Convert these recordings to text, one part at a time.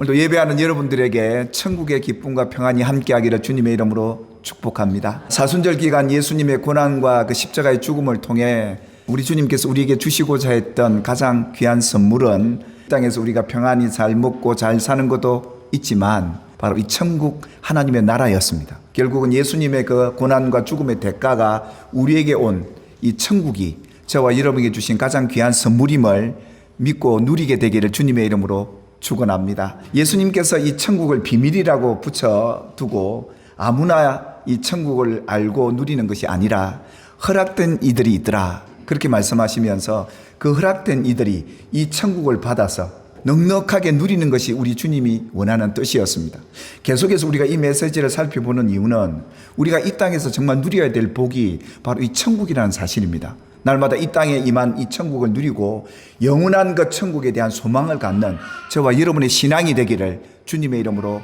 오늘도 예배하는 여러분들에게 천국의 기쁨과 평안이 함께하기를 주님의 이름으로 축복합니다. 사순절 기간 예수님의 고난과 그 십자가의 죽음을 통해 우리 주님께서 우리에게 주시고자 했던 가장 귀한 선물은 땅에서 우리가 평안히 잘 먹고 잘 사는 것도 있지만 바로 이 천국 하나님의 나라였습니다. 결국은 예수님의 그 고난과 죽음의 대가가 우리에게 온 이 천국이 저와 여러분에게 주신 가장 귀한 선물임을 믿고 누리게 되기를 주님의 이름으로 축원합니다. 예수님께서 이 천국을 비밀이라고 붙여두고 아무나 이 천국을 알고 누리는 것이 아니라 허락된 이들이 있더라, 그렇게 말씀하시면서 그 허락된 이들이 이 천국을 받아서 넉넉하게 누리는 것이 우리 주님이 원하는 뜻이었습니다. 계속해서 우리가 이 메시지를 살펴보는 이유는 우리가 이 땅에서 정말 누려야 될 복이 바로 이 천국이라는 사실입니다. 날마다 이 땅에 임한 이 천국을 누리고 영원한 그 천국에 대한 소망을 갖는 저와 여러분의 신앙이 되기를 주님의 이름으로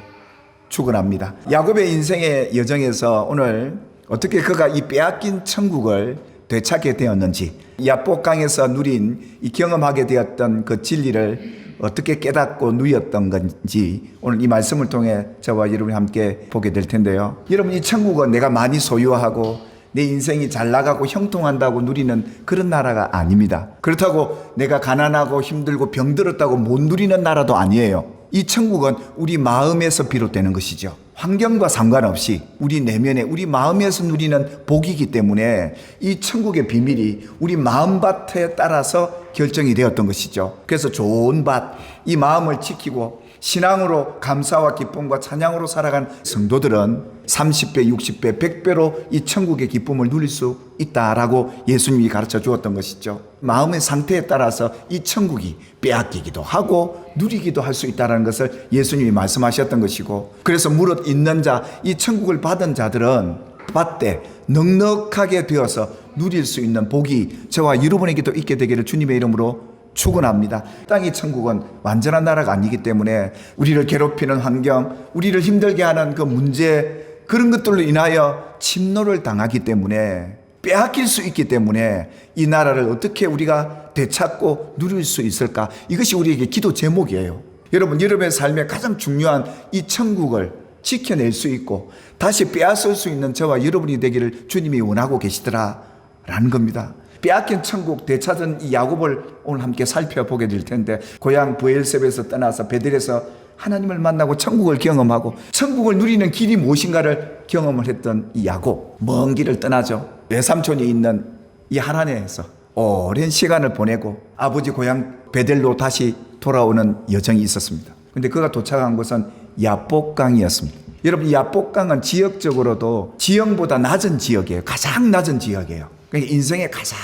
축원합니다. 야곱의 인생의 여정에서 오늘 어떻게 그가 이 빼앗긴 천국을 되찾게 되었는지, 야복강에서 누린 이 경험하게 되었던 그 진리를 어떻게 깨닫고 누렸던 건지 오늘 이 말씀을 통해 저와 여러분이 함께 보게 될 텐데요. 여러분, 이 천국은 내가 많이 소유하고 내 인생이 잘 나가고 형통한다고 누리는 그런 나라가 아닙니다. 그렇다고 내가 가난하고 힘들고 병들었다고 못 누리는 나라도 아니에요. 이 천국은 우리 마음에서 비롯되는 것이죠. 환경과 상관없이 우리 내면에 우리 마음에서 누리는 복이기 때문에 이 천국의 비밀이 우리 마음밭에 따라서 결정이 되었던 것이죠. 그래서 좋은 밭, 이 마음을 지키고 신앙으로 감사와 기쁨과 찬양으로 살아간 성도들은 30배, 60배, 100배로 이 천국의 기쁨을 누릴 수 있다라고 예수님이 가르쳐 주었던 것이죠. 마음의 상태에 따라서 이 천국이 빼앗기기도 하고 누리기도 할 수 있다는 것을 예수님이 말씀하셨던 것이고, 그래서 무릇 있는 자, 이 천국을 받은 자들은 밭에 넉넉하게 되어서 누릴 수 있는 복이 저와 여러분에게도 있게 되기를 주님의 이름으로 축원합니다. 땅의 천국은 완전한 나라가 아니기 때문에 우리를 괴롭히는 환경, 우리를 힘들게 하는 그 문제, 그런 것들로 인하여 침노를 당하기 때문에 빼앗길 수 있기 때문에 이 나라를 어떻게 우리가 되찾고 누릴 수 있을까? 이것이 우리에게 기도 제목이에요. 여러분, 여러분의 삶에 가장 중요한 이 천국을 지켜낼 수 있고 다시 빼앗을 수 있는 저와 여러분이 되기를 주님이 원하고 계시더라라는 겁니다. 빼앗긴 천국 되찾은 이 야곱을 오늘 함께 살펴보게 될 텐데, 고향 브엘셉에서 떠나서 베델에서 하나님을 만나고 천국을 경험하고 천국을 누리는 길이 무엇인가를 경험을 했던 이 야곱, 먼 길을 떠나죠. 외삼촌이 있는 이 하란에서 오랜 시간을 보내고 아버지 고향 베델로 다시 돌아오는 여정이 있었습니다. 근데 그가 도착한 곳은 야복강이었습니다. 여러분, 야복강은 지역적으로도 지형보다 낮은 지역이에요. 가장 낮은 지역이에요. 그러니까 인생의 가장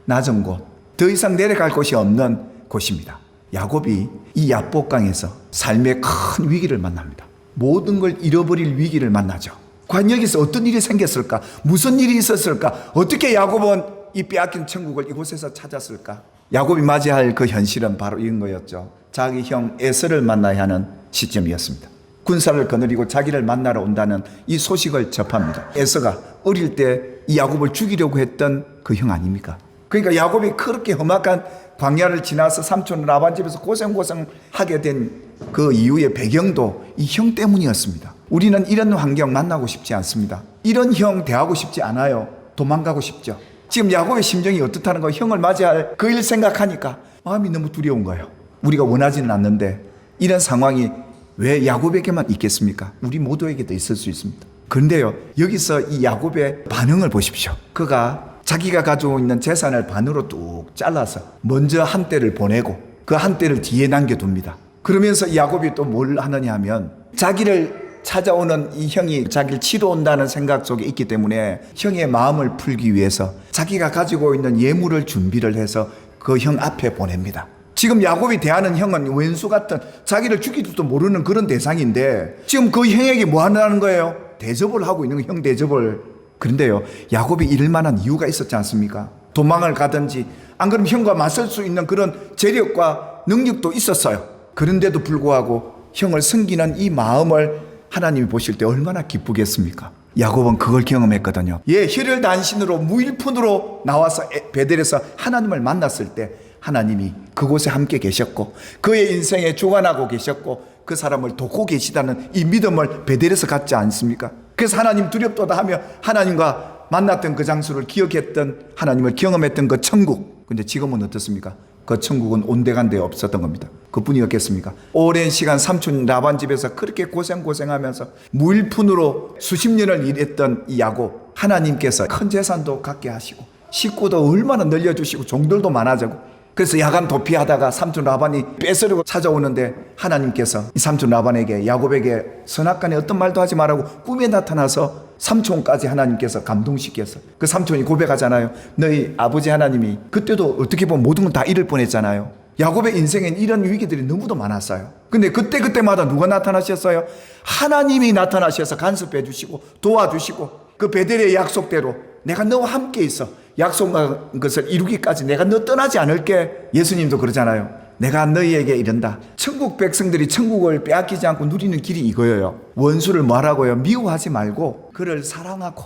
낮은 곳, 더 이상 내려갈 곳이 없는 곳입니다. 야곱이 이 야복강에서 삶의 큰 위기를 만납니다. 모든 걸 잃어버릴 위기를 만나죠. 과연 여기서 어떤 일이 생겼을까? 무슨 일이 있었을까? 어떻게 야곱은 이 빼앗긴 천국을 이곳에서 찾았을까? 야곱이 맞이할 그 현실은 바로 이런 거였죠. 자기 형 에서를 만나야 하는 시점이었습니다. 군사를 거느리고 자기를 만나러 온다는 이 소식을 접합니다. 에서가 어릴 때 이 야곱을 죽이려고 했던 그 형 아닙니까? 그러니까 야곱이 그렇게 험악한 광야를 지나서 삼촌 라반 집에서 고생하게 된 그 이후의 배경도 이 형 때문이었습니다. 우리는 이런 환경 만나고 싶지 않습니다. 이런 형 대하고 싶지 않아요. 도망가고 싶죠. 지금 야곱의 심정이 어떻다는 거예요? 형을 맞이할 그 일 생각하니까 마음이 너무 두려운 거예요. 우리가 원하지는 않는데 이런 상황이 왜 야곱에게만 있겠습니까? 우리 모두에게도 있을 수 있습니다. 그런데요, 여기서 이 야곱의 반응을 보십시오. 그가 자기가 가지고 있는 재산을 반으로 뚝 잘라서 먼저 한 떼를 보내고 그 한 떼를 뒤에 남겨둡니다. 그러면서 이 야곱이 또 뭘 하느냐 하면 자기를 찾아오는 이 형이 자기를 치러 온다는 생각 속에 있기 때문에 형의 마음을 풀기 위해서 자기가 가지고 있는 예물을 준비를 해서 그 형 앞에 보냅니다. 지금 야곱이 대하는 형은 왼수 같은 자기를 죽이지도 모르는 그런 대상인데 지금 그 형에게 뭐 하는 거예요? 대접을 하고 있는 형 대접을. 그런데요, 야곱이 이럴 만한 이유가 있었지 않습니까? 도망을 가든지 안 그러면 형과 맞설 수 있는 그런 재력과 능력도 있었어요. 그런데도 불구하고 형을 섬기는 이 마음을 하나님이 보실 때 얼마나 기쁘겠습니까? 야곱은 그걸 경험했거든요. 혈혈단신으로 무일푼으로 나와서 베델에서 하나님을 만났을 때 하나님이 그곳에 함께 계셨고 그의 인생에 주관하고 계셨고 그 사람을 돕고 계시다는 이 믿음을 베델에서 갖지 않습니까? 그래서 하나님 두렵도다 하며 하나님과 만났던 그 장소를 기억했던, 하나님을 경험했던 그 천국. 근데 지금은 어떻습니까? 그 천국은 온데간데 없었던 겁니다. 그뿐이었겠습니까? 오랜 시간 삼촌 라반 집에서 그렇게 고생하면서 무일푼으로 수십 년을 일했던 이 야곱, 하나님께서 큰 재산도 갖게 하시고 식구도 얼마나 늘려주시고 종들도 많아지고, 그래서 야간 도피하다가 삼촌 라반이 뺏으려고 찾아오는데 하나님께서 이 삼촌 라반에게, 야곱에게 선악간에 어떤 말도 하지 말라고 꿈에 나타나서 삼촌까지 하나님께서 감동시켰어. 그 삼촌이 고백하잖아요. 너희 아버지 하나님이, 그때도 어떻게 보면 모든 건 다 잃을 뻔했잖아요. 야곱의 인생엔 이런 위기들이 너무도 많았어요. 근데 그때마다 누가 나타나셨어요? 하나님이 나타나셔서 간섭해 주시고 도와주시고, 그 베델의 약속대로 내가 너와 함께 있어, 약속한 것을 이루기까지 내가 너 떠나지 않을게. 예수님도 그러잖아요. 내가 너희에게 이른다. 천국 백성들이 천국을 빼앗기지 않고 누리는 길이 이거예요. 원수를 뭐하라고요? 미워하지 말고 그를 사랑하고,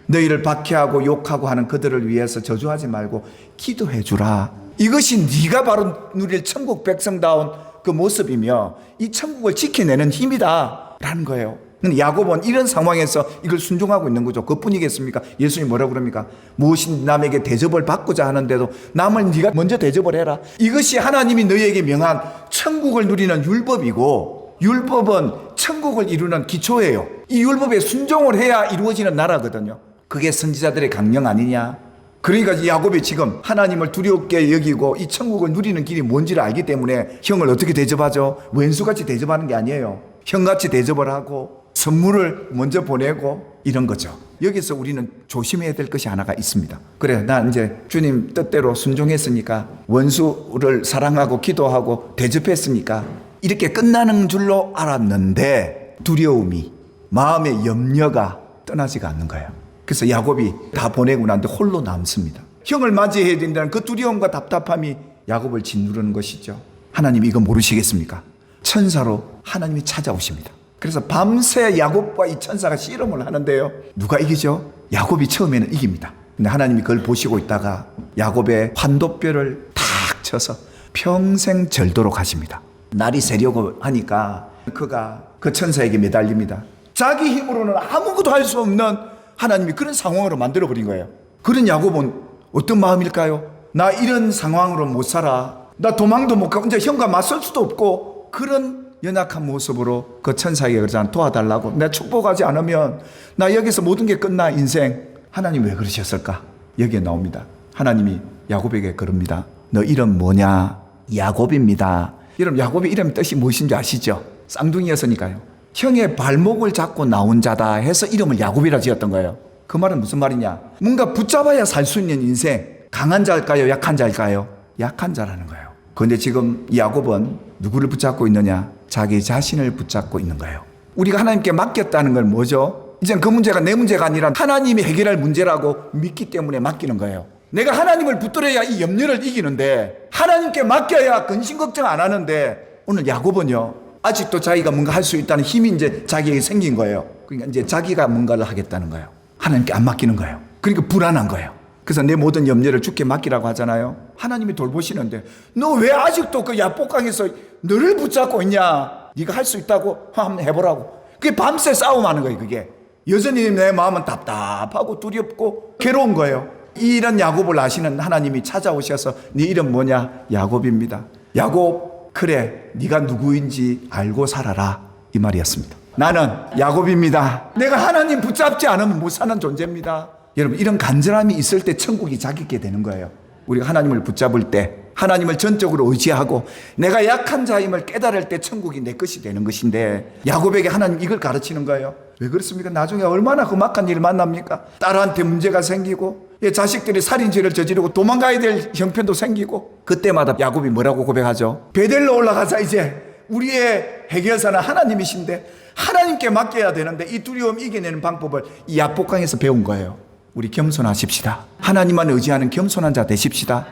너희를 박해하고 욕하고 하는 그들을 위해서 저주하지 말고 기도해 주라. 이것이 네가 바로 누릴 천국 백성다운 그 모습이며 이 천국을 지켜내는 힘이다 라는 거예요. 근데 야곱은 이런 상황에서 이걸 순종하고 있는 거죠. 그뿐이겠습니까? 예수님이 뭐라고 그럽니까? 무엇인 남에게 대접을 받고자 하는데도 남을 네가 먼저 대접을 해라. 이것이 하나님이 너희에게 명한 천국을 누리는 율법이고, 율법은 천국을 이루는 기초예요. 이 율법에 순종을 해야 이루어지는 나라거든요. 그게 선지자들의 강령 아니냐? 그러니까 이 야곱이 지금 하나님을 두렵게 여기고 이 천국을 누리는 길이 뭔지를 알기 때문에 형을 어떻게 대접하죠? 왼수같이 대접하는 게 아니에요. 형같이 대접을 하고 선물을 먼저 보내고 이런 거죠. 여기서 우리는 조심해야 될 것이 하나가 있습니다. 그래, 나 이제 주님 뜻대로 순종했으니까, 원수를 사랑하고 기도하고 대접했으니까 이렇게 끝나는 줄로 알았는데 두려움이, 마음의 염려가 떠나지가 않는 거예요. 그래서 야곱이 다 보내고 난데 홀로 남습니다. 형을 맞이해야 된다는 그 두려움과 답답함이 야곱을 짓누르는 것이죠. 하나님 이거 모르시겠습니까? 천사로 하나님이 찾아오십니다. 그래서 밤새 야곱과 이 천사가 씨름을 하는데요, 누가 이기죠? 야곱이 처음에는 이깁니다. 근데 하나님이 그걸 보시고 있다가 야곱의 환도뼈를 탁 쳐서 평생 절도록 하십니다. 날이 새려고 하니까 그가 그 천사에게 매달립니다. 자기 힘으로는 아무것도 할 수 없는 하나님이 그런 상황으로 만들어버린 거예요. 그런 야곱은 어떤 마음일까요? 나 이런 상황으로 못 살아, 나 도망도 못 가고 이제 형과 맞설 수도 없고, 그런 연약한 모습으로 그 천사에게 그러잖아. 도와달라고. 내가 축복하지 않으면 나 여기서 모든 게 끝나, 인생. 하나님 왜 그러셨을까? 여기에 나옵니다. 하나님이 야곱에게 그럽니다. 너 이름 뭐냐? 야곱입니다. 여러분, 야곱의 이름 뜻이 무엇인지 아시죠? 쌍둥이였으니까요. 형의 발목을 잡고 나온 자다 해서 이름을 야곱이라 지었던 거예요. 그 말은 무슨 말이냐? 뭔가 붙잡아야 살 수 있는 인생. 강한 자일까요? 약한 자일까요? 약한 자라는 거예요. 그런데 지금 야곱은 누구를 붙잡고 있느냐? 자기 자신을 붙잡고 있는 거예요. 우리가 하나님께 맡겼다는 건 뭐죠? 이젠 그 문제가 내 문제가 아니라 하나님이 해결할 문제라고 믿기 때문에 맡기는 거예요. 내가 하나님을 붙들어야 이 염려를 이기는데, 하나님께 맡겨야 근심 걱정 안 하는데, 오늘 야곱은요, 아직도 자기가 뭔가 할 수 있다는 힘이 이제 자기에게 생긴 거예요. 그러니까 이제 자기가 뭔가를 하겠다는 거예요. 하나님께 안 맡기는 거예요. 그러니까 불안한 거예요. 그래서 내 모든 염려를 주께 맡기라고 하잖아요. 하나님이 돌보시는데 너 왜 아직도 그 야복강에서 너를 붙잡고 있냐? 네가 할 수 있다고 한번 해보라고. 그게 밤새 싸움하는 거예요. 그게 여전히 내 마음은 답답하고 두렵고 괴로운 거예요. 이런 야곱을 아시는 하나님이 찾아오셔서 네 이름 뭐냐? 야곱입니다. 야곱, 그래 네가 누구인지 알고 살아라, 이 말이었습니다. 나는 야곱입니다. 내가 하나님 붙잡지 않으면 못 사는 존재입니다. 여러분, 이런 간절함이 있을 때 천국이 자기게 되는 거예요. 우리가 하나님을 붙잡을 때, 하나님을 전적으로 의지하고 내가 약한 자임을 깨달을 때 천국이 내 것이 되는 것인데, 야곱에게 하나님 이걸 가르치는 거예요. 왜 그렇습니까? 나중에 얼마나 험악한 일을 만납니까? 딸한테 문제가 생기고, 자식들이 살인죄를 저지르고 도망가야 될 형편도 생기고, 그때마다 야곱이 뭐라고 고백하죠? 베델로 올라가자. 이제 우리의 해결사는 하나님이신데 하나님께 맡겨야 되는데, 이 두려움 이겨내는 방법을 이 야복강에서 배운 거예요. 우리 겸손하십시다. 하나님만 의지하는 겸손한 자 되십시다.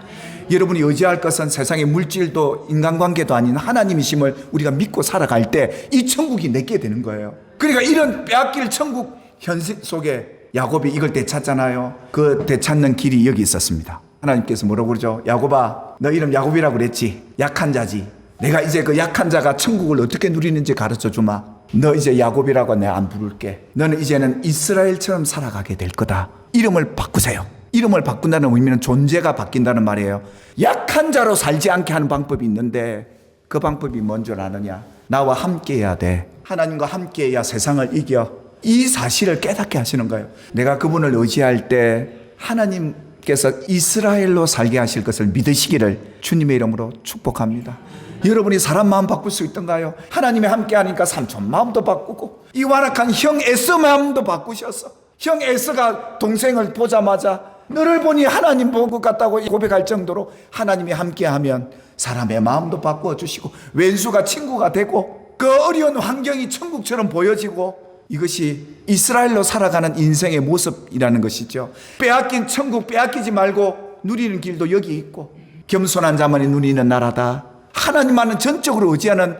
여러분이 의지할 것은 세상의 물질도 인간관계도 아닌 하나님이심을 우리가 믿고 살아갈 때 이 천국이 내게 되는 거예요. 그러니까 이런 빼앗길 천국 현실 속에 야곱이 이걸 되찾잖아요. 그 되찾는 길이 여기 있었습니다. 하나님께서 뭐라고 그러죠? 야곱아, 너 이름 야곱이라고 그랬지? 약한 자지. 내가 이제 그 약한 자가 천국을 어떻게 누리는지 가르쳐 주마. 너 이제 야곱이라고 내가 안 부를게. 너는 이제는 이스라엘처럼 살아가게 될 거다. 이름을 바꾸세요. 이름을 바꾼다는 의미는 존재가 바뀐다는 말이에요. 약한 자로 살지 않게 하는 방법이 있는데 그 방법이 뭔 줄 아느냐? 나와 함께 해야 돼. 하나님과 함께 해야 세상을 이겨. 이 사실을 깨닫게 하시는 거예요. 내가 그분을 의지할 때 하나님께서 이스라엘로 살게 하실 것을 믿으시기를 주님의 이름으로 축복합니다. 여러분이 사람 마음 바꿀 수 있던가요? 하나님이 함께 하니까 삼촌 마음도 바꾸고 이 완악한 형 에서 마음도 바꾸셨어. 형 에서가 동생을 보자마자 너를 보니 하나님 본 것 같다고 고백할 정도로 하나님이 함께하면 사람의 마음도 바꾸어 주시고 왼수가 친구가 되고 그 어려운 환경이 천국처럼 보여지고 이것이 이스라엘로 살아가는 인생의 모습이라는 것이죠. 빼앗긴 천국 빼앗기지 말고 누리는 길도 여기 있고 겸손한 자만이 누리는 나라다. 하나님만은 전적으로 의지하는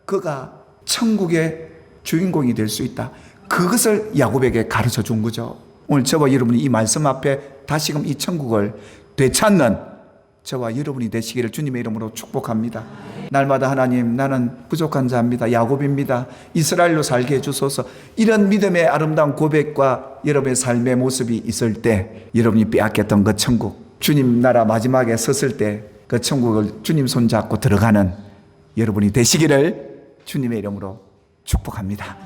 그가 천국의 주인공이 될 수 있다. 그것을 야곱에게 가르쳐 준 거죠. 오늘 저와 여러분이 이 말씀 앞에 다시금 이 천국을 되찾는 저와 여러분이 되시기를 주님의 이름으로 축복합니다. 날마다 하나님, 나는 부족한 자입니다. 야곱입니다. 이스라엘로 살게 해주소서. 이런 믿음의 아름다운 고백과 여러분의 삶의 모습이 있을 때 여러분이 빼앗겼던 그 천국, 주님 나라 마지막에 섰을 때 그 천국을 주님 손잡고 들어가는 여러분이 되시기를 주님의 이름으로 축복합니다.